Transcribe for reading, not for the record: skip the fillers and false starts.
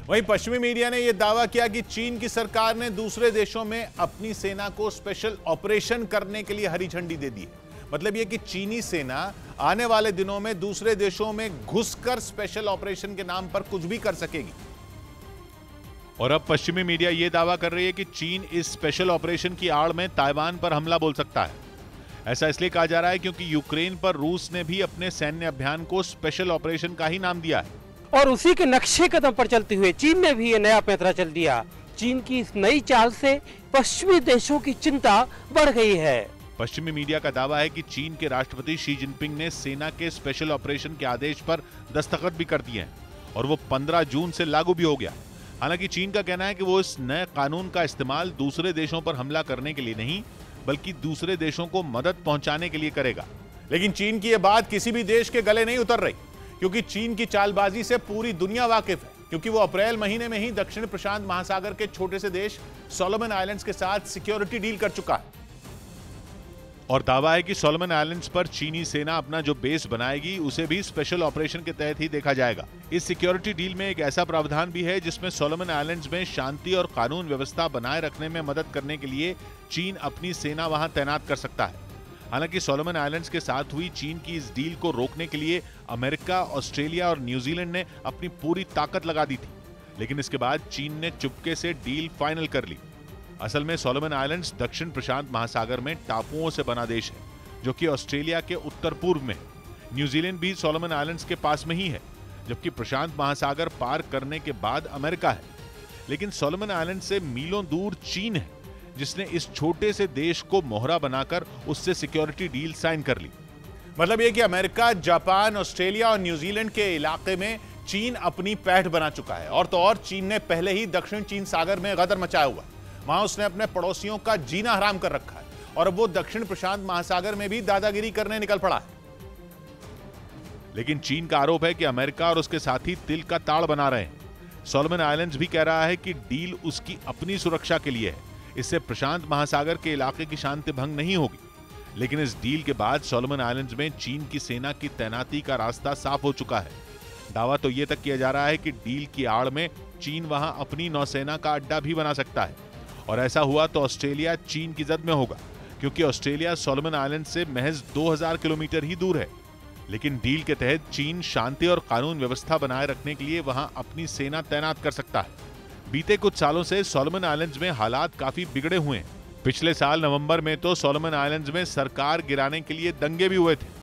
वहीं पश्चिमी मीडिया ने यह दावा किया कि चीन की सरकार ने दूसरे देशों में अपनी सेना को स्पेशल ऑपरेशन करने के लिए हरी झंडी दे दी है। मतलब यह कि चीनी सेना आने वाले दिनों में दूसरे देशों में घुसकर स्पेशल ऑपरेशन के नाम पर कुछ भी कर सकेगी। और अब पश्चिमी मीडिया यह दावा कर रही है कि चीन इस स्पेशल ऑपरेशन की आड़ में ताइवान पर हमला बोल सकता है। ऐसा इसलिए कहा जा रहा है क्योंकि यूक्रेन पर रूस ने भी अपने सैन्य अभियान को स्पेशल ऑपरेशन का ही नाम दिया है। और उसी के नक्शे कदम पर चलते हुए चीन ने भी ये नया पैंतरा चल दिया। चीन की इस नई चाल से पश्चिमी देशों की चिंता बढ़ गई है। पश्चिमी मीडिया का दावा है कि चीन के राष्ट्रपति शी जिनपिंग ने सेना के स्पेशल ऑपरेशन के आदेश पर दस्तखत भी कर दिए हैं और वो 15 जून से लागू भी हो गया। हालांकि चीन का कहना है कि वो इस नए कानून का इस्तेमाल दूसरे देशों पर हमला करने के लिए नहीं बल्कि दूसरे देशों को मदद पहुंचाने के लिए करेगा। लेकिन चीन की यह बात किसी भी देश के गले नहीं उतर रही, क्योंकि चीन की चालबाजी से पूरी दुनिया वाकिफ है, क्योंकि वो अप्रैल महीने में ही दक्षिण प्रशांत महासागर के छोटे से देश सोलोमन आइलैंड्स के साथ सिक्योरिटी डील कर चुका है। और दावा है कि सोलोमन आइलैंड्स पर चीनी सेना अपना जो बेस बनाएगी उसे भी स्पेशल ऑपरेशन के तहत ही देखा जाएगा। इस सिक्योरिटी डील में एक ऐसा प्रावधान भी है जिसमें सोलोमन आइलैंड्स में शांति और कानून व्यवस्था बनाए रखने में मदद करने के लिए चीन अपनी सेना वहां तैनात कर सकता है। हालांकि सोलोमन आइलैंड्स के साथ हुई चीन की इस डील को रोकने के लिए अमेरिका, ऑस्ट्रेलिया और न्यूजीलैंड ने अपनी पूरी ताकत लगा दी थी, लेकिन इसके बाद चीन ने चुपके से डील फाइनल कर ली। असल में सोलोमन आइलैंड्स दक्षिण प्रशांत महासागर में टापुओं से बना देश है, जो कि ऑस्ट्रेलिया के उत्तर पूर्व में है। न्यूजीलैंड भी सोलोमन आइलैंड्स के पास में ही है, जबकि प्रशांत महासागर पार करने के बाद अमेरिका है। लेकिन सोलोमन आइलैंड से मीलों दूर चीन है, जिसने इस छोटे से देश को मोहरा बनाकर उससे सिक्योरिटी डील साइन कर ली। मतलब यह कि अमेरिका, जापान, ऑस्ट्रेलिया और न्यूजीलैंड के इलाके में चीन अपनी पैठ बना चुका है। और तो और चीन ने पहले ही दक्षिण चीन सागर में गदर मचाया हुआ है। वहां उसने अपने पड़ोसियों का जीना हराम कर रखा है और अब वो दक्षिण प्रशांत महासागर में भी दादागिरी करने निकल पड़ा है। लेकिन चीन का आरोप है कि अमेरिका और उसके साथी तिल का ताड़ बना रहे हैं। सोलोमन आइलैंड्स भी कह रहा है कि डील उसकी अपनी सुरक्षा के लिए है, इससे प्रशांत महासागर के इलाके की शांति भंग नहीं होगी। लेकिन इस डील के बाद सोलोमन आइलैंड्स में चीन की सेना की तैनाती का रास्ता साफ हो चुका है। दावा तो यह तक किया जा रहा है कि डील की आड़ में चीन वहां अपनी नौसेना का अड्डा भी बना सकता है, और ऐसा हुआ तो ऑस्ट्रेलिया चीन की जद में होगा, क्योंकि ऑस्ट्रेलिया सोलोमन आइलैंड से महज 2000 किलोमीटर ही दूर है। लेकिन डील के तहत चीन शांति और कानून व्यवस्था बनाए रखने के लिए वहां अपनी सेना तैनात कर सकता है। बीते कुछ सालों से सोलोमन आइलैंड्स में हालात काफी बिगड़े हुए हैं। पिछले साल नवंबर में तो सोलोमन आइलैंड्स में सरकार गिराने के लिए दंगे भी हुए थे।